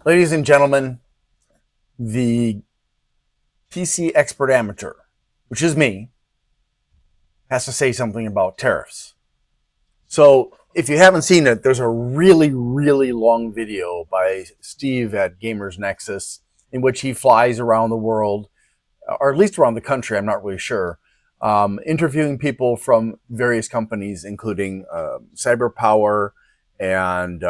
Ladies and gentlemen, the PC expert amateur, which is me, has to say something about tariffs. So if you haven't seen it, there's a really, really long video by Steve at Gamers Nexus in which he flies around the world, or at least around the country, I'm not really sure, interviewing people from various companies, including CyberPower and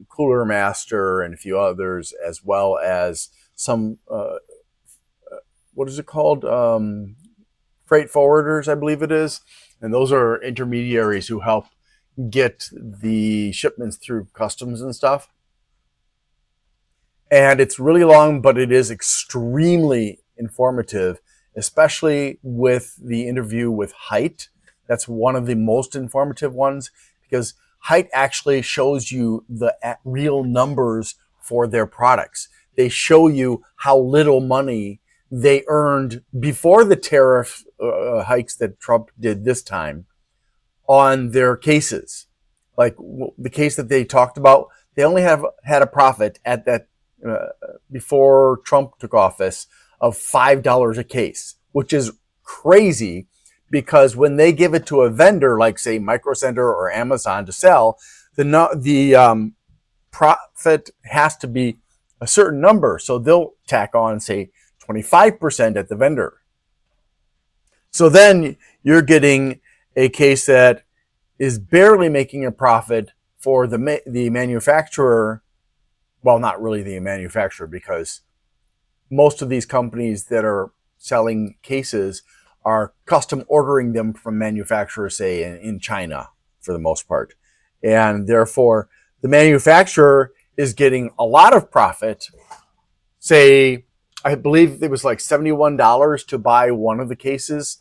Cooler Master and a few others, as well as some what is it called? Freight forwarders, I believe it is. And those are intermediaries who help get the shipments through customs and stuff. And it's really long, but it is extremely informative, especially with the interview with Height. That's one of the most informative ones because Height actually shows you the real numbers for their products. They show you how little money they earned before the tariff hikes that Trump did this time on their cases. Like the case that they talked about, they only have had a profit at that before Trump took office of $5 a case, which is crazy because when they give it to a vendor like say Micro Center or Amazon to sell, the profit has to be a certain number. So they'll tack on say 25% at the vendor. So then you're getting a case that is barely making a profit for the manufacturer. Well, not really the manufacturer, because most of these companies that are selling cases are custom ordering them from manufacturers, say in China for the most part. And therefore, the manufacturer is getting a lot of profit. Say, I believe it was like $71 to buy one of the cases.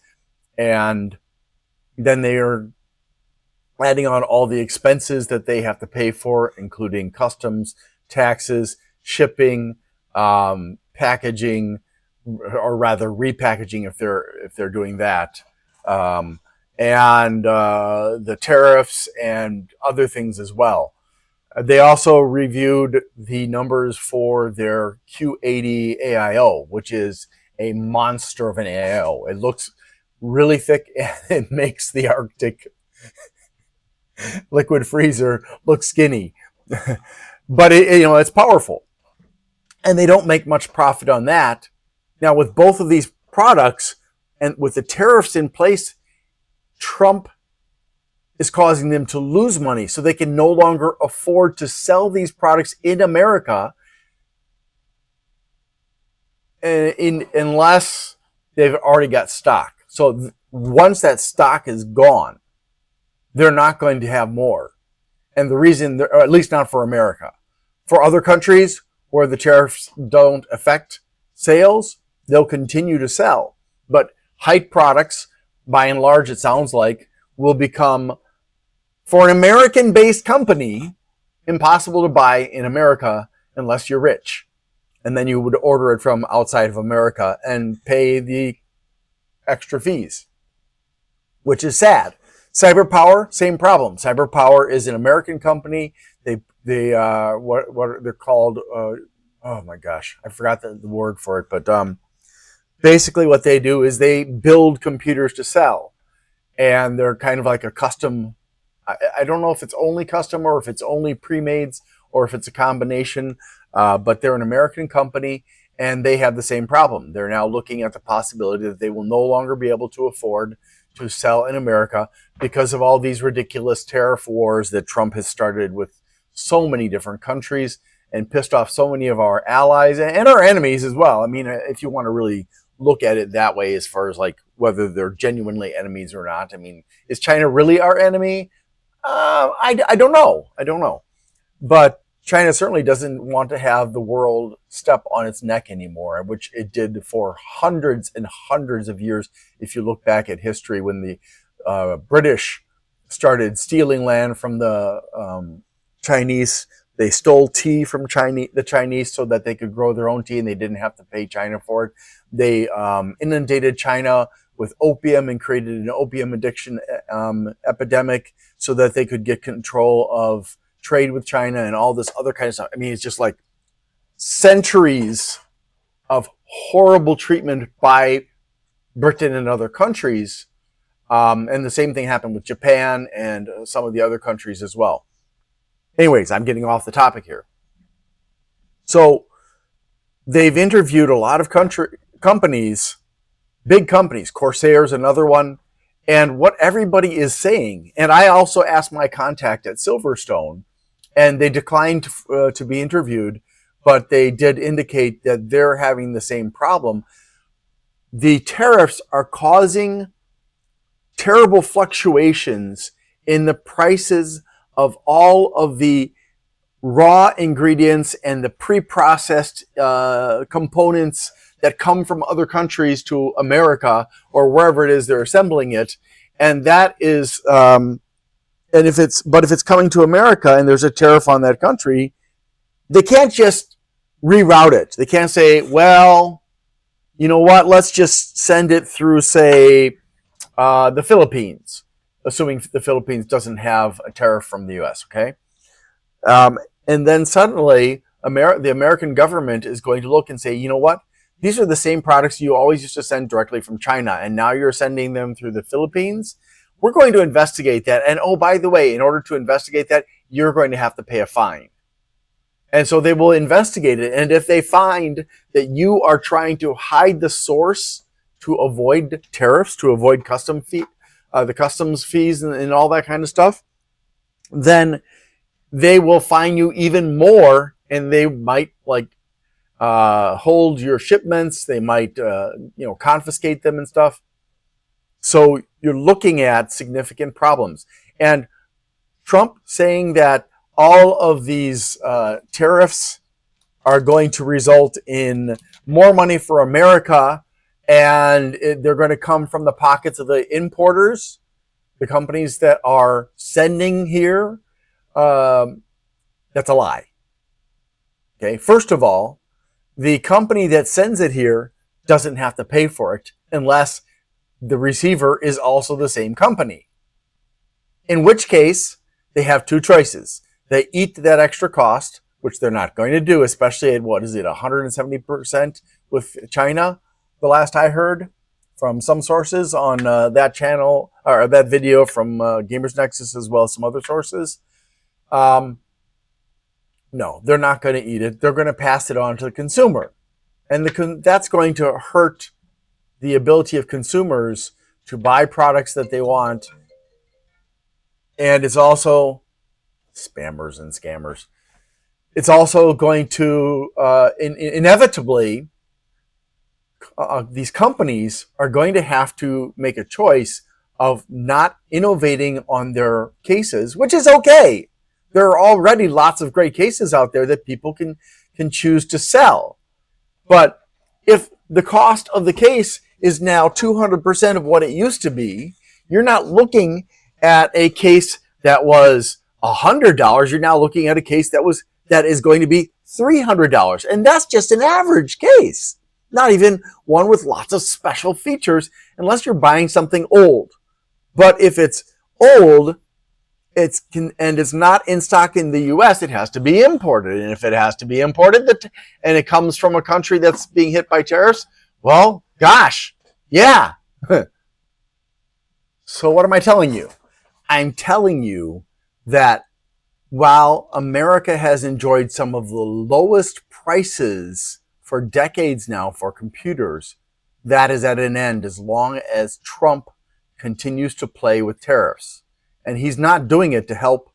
And then they are adding on all the expenses that they have to pay for, including customs, taxes, shipping, packaging, or rather repackaging if they're doing that, and the tariffs and other things as well. They also reviewed the numbers for their Q80 AIO, which is a monster of an AIO. It looks really thick and it makes the Arctic liquid freezer look skinny. But it's powerful. And they don't make much profit on that. Now, with both of these products and with the tariffs in place, Trump is causing them to lose money, so they can no longer afford to sell these products in America unless they've already got stock. So once that stock is gone, they're not going to have more. And the reason, or at least not for America. For other countries where the tariffs don't affect sales, they'll continue to sell. But Height products, by and large, it sounds like, will become, for an American-based company, impossible to buy in America unless you're rich. And then you would order it from outside of America and pay the extra fees, which is sad. CyberPower, same problem. CyberPower is an American company. What they're called? Oh my gosh, I forgot the word for it. But basically, what they do is they build computers to sell, and they're kind of like a custom. I don't know if it's only custom or if it's only pre-mades or if it's a combination. But they're an American company, and they have the same problem. They're now looking at the possibility that they will no longer be able to afford to sell in America because of all these ridiculous tariff wars that Trump has started with so many different countries and pissed off so many of our allies and our enemies as well. I mean, if you want to really look at it that way, as far as like whether they're genuinely enemies or not. I mean, is China really our enemy? I don't know. I don't know. But China certainly doesn't want to have the world step on its neck anymore, which it did for hundreds and hundreds of years. If you look back at history, when the British started stealing land from the Chinese, they stole tea from the Chinese so that they could grow their own tea and they didn't have to pay China for it. They inundated China with opium and created an opium addiction epidemic so that they could get control of trade with China and all this other kind of stuff. I mean, it's just like centuries of horrible treatment by Britain and other countries. And the same thing happened with Japan and some of the other countries as well. Anyways, I'm getting off the topic here. So they've interviewed a lot of companies, big companies, Corsair's another one, and what everybody is saying. And I also asked my contact at Silverstone, and they declined to be interviewed, but they did indicate that they're having the same problem. The tariffs are causing terrible fluctuations in the prices of all of the raw ingredients and the pre-processed components that come from other countries to America or wherever it is they're assembling it. And that is, and if it's coming to America and there's a tariff on that country, they can't just reroute it. They can't say, well, you know what, let's just send it through, say, the Philippines, assuming the Philippines doesn't have a tariff from the US, okay? And then suddenly, the American government is going to look and say, you know what? These are the same products you always used to send directly from China, and now you're sending them through the Philippines. We're going to investigate that. And oh, by the way, in order to investigate that, you're going to have to pay a fine. And so they will investigate it. And if they find that you are trying to hide the source to avoid tariffs, to avoid the customs fees and all that kind of stuff, then they will fine you even more, and they might hold your shipments. They might confiscate them and stuff. So you're looking at significant problems. And Trump saying that all of these tariffs are going to result in more money for America, and they're going to come from the pockets of the importers, the companies that are sending here. That's a lie. Okay, first of all, the company that sends it here doesn't have to pay for it unless the receiver is also the same company. In which case, they have two choices. They eat that extra cost, which they're not going to do, especially at, 170% with China, the last I heard from some sources on that channel, or that video from Gamers Nexus, as well as some other sources. No, they're not going to eat it. They're going to pass it on to the consumer. And that's going to hurt the ability of consumers to buy products that they want. And it's also spammers and scammers. It's also going to, inevitably, these companies are going to have to make a choice of not innovating on their cases, which is okay. There are already lots of great cases out there that people can choose to sell. But if the cost of the case is now 200% of what it used to be, you're not looking at a case that was $100. You're now looking at a case that is going to be $300. And that's just an average case, not even one with lots of special features, unless you're buying something old. But if it's old, and it's not in stock in the US, it has to be imported. And if it has to be imported, and it comes from a country that's being hit by tariffs, well, gosh, yeah. So what am I telling you? I'm telling you that while America has enjoyed some of the lowest prices for decades now for computers, that is at an end as long as Trump continues to play with tariffs. And he's not doing it to help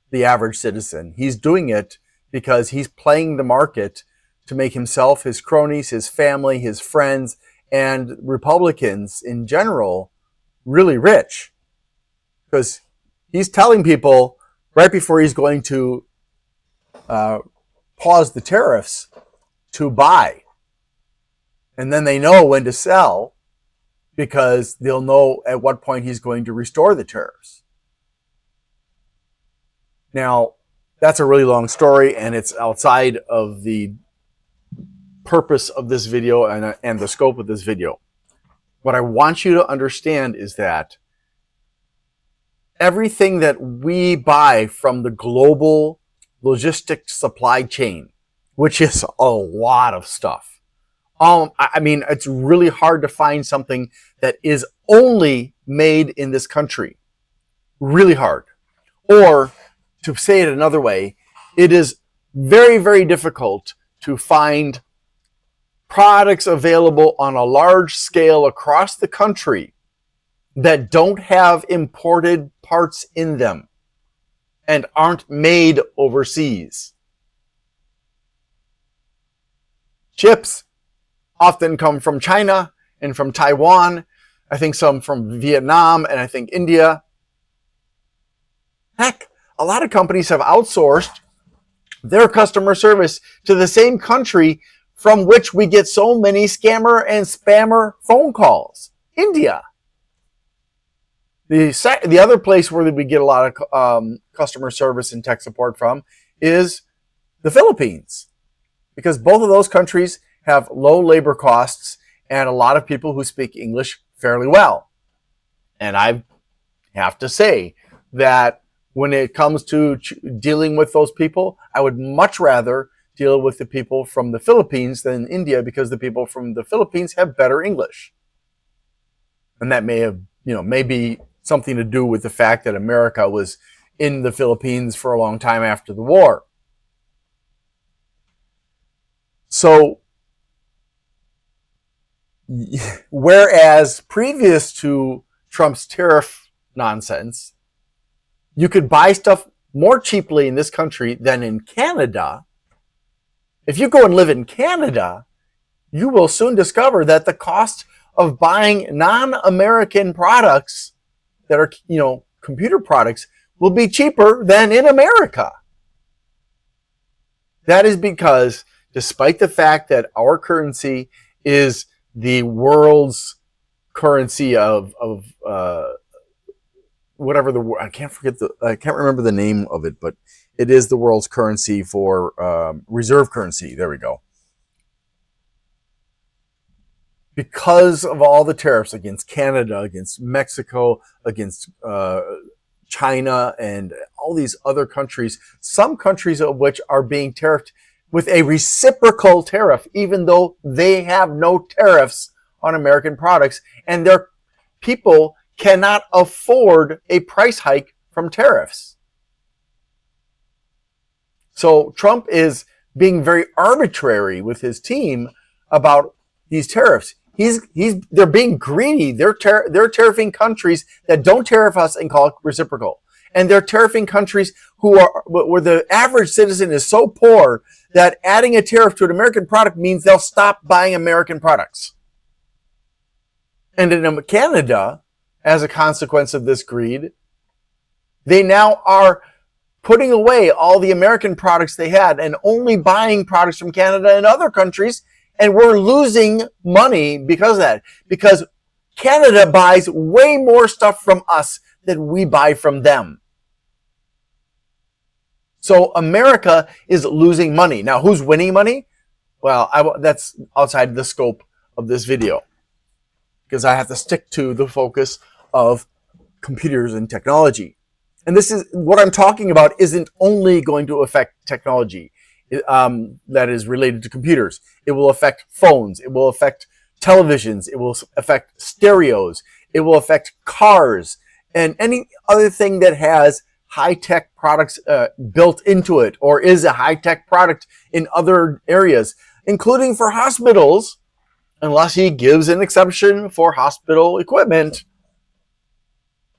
the average citizen. He's doing it because he's playing the market to make himself, his cronies, his family, his friends, and Republicans in general really rich. Because he's telling people right before he's going to pause the tariffs to buy. And then they know when to sell because they'll know at what point he's going to restore the tariffs. Now, that's a really long story, and it's outside of the purpose of this video and the scope of this video. What I want you to understand is that everything that we buy from the global logistics supply chain, which is a lot of stuff. I mean, it's really hard to find something that is only made in this country. Really hard. Or to say it another way, it is very, very difficult to find products available on a large scale across the country that don't have imported parts in them and aren't made overseas. Chips often come from China and from Taiwan. I think some from Vietnam and I think India. Heck, a lot of companies have outsourced their customer service to the same country from which we get so many scammer and spammer phone calls. India. The other place where we get a lot of customer service and tech support from is the Philippines, because both of those countries have low labor costs and a lot of people who speak English fairly well. And I have to say that when it comes to dealing with those people, I would much rather deal with the people from the Philippines than India, because the people from the Philippines have better English. And that may have, maybe something to do with the fact that America was in the Philippines for a long time after the war. So, whereas previous to Trump's tariff nonsense, you could buy stuff more cheaply in this country than in Canada. If you go and live in Canada, you will soon discover that the cost of buying non-American products that are, computer products will be cheaper than in America. That is because despite the fact that our currency is the world's currency of whatever I can't remember the name of it, but it is the world's currency for reserve currency. There we go. Because of all the tariffs against Canada, against Mexico, against China, and all these other countries, some countries of which are being tariffed with a reciprocal tariff, even though they have no tariffs on American products, and their people cannot afford a price hike from tariffs. So Trump is being very arbitrary with his team about these tariffs. They're being greedy. They're tariffing countries that don't tariff us and call it reciprocal. And they're tariffing countries where the average citizen is so poor that adding a tariff to an American product means they'll stop buying American products. And in Canada, as a consequence of this greed, they now are putting away all the American products they had and only buying products from Canada and other countries. And we're losing money because of that. Because Canada buys way more stuff from us than we buy from them. So America is losing money. Now, who's winning money? Well, that's outside the scope of this video, because I have to stick to the focus of computers and technology. And this is what I'm talking about isn't only going to affect technology that is related to computers. It will affect phones. It will affect televisions. It will affect stereos. It will affect cars and any other thing that has high-tech products built into it, or is a high-tech product in other areas, including for hospitals, unless he gives an exception for hospital equipment.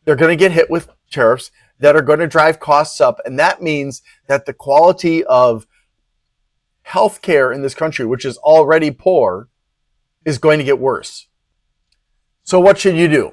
They're going to get hit with tariffs that are going to drive costs up, and that means that the quality of healthcare in this country, which is already poor, is going to get worse. So what should you do?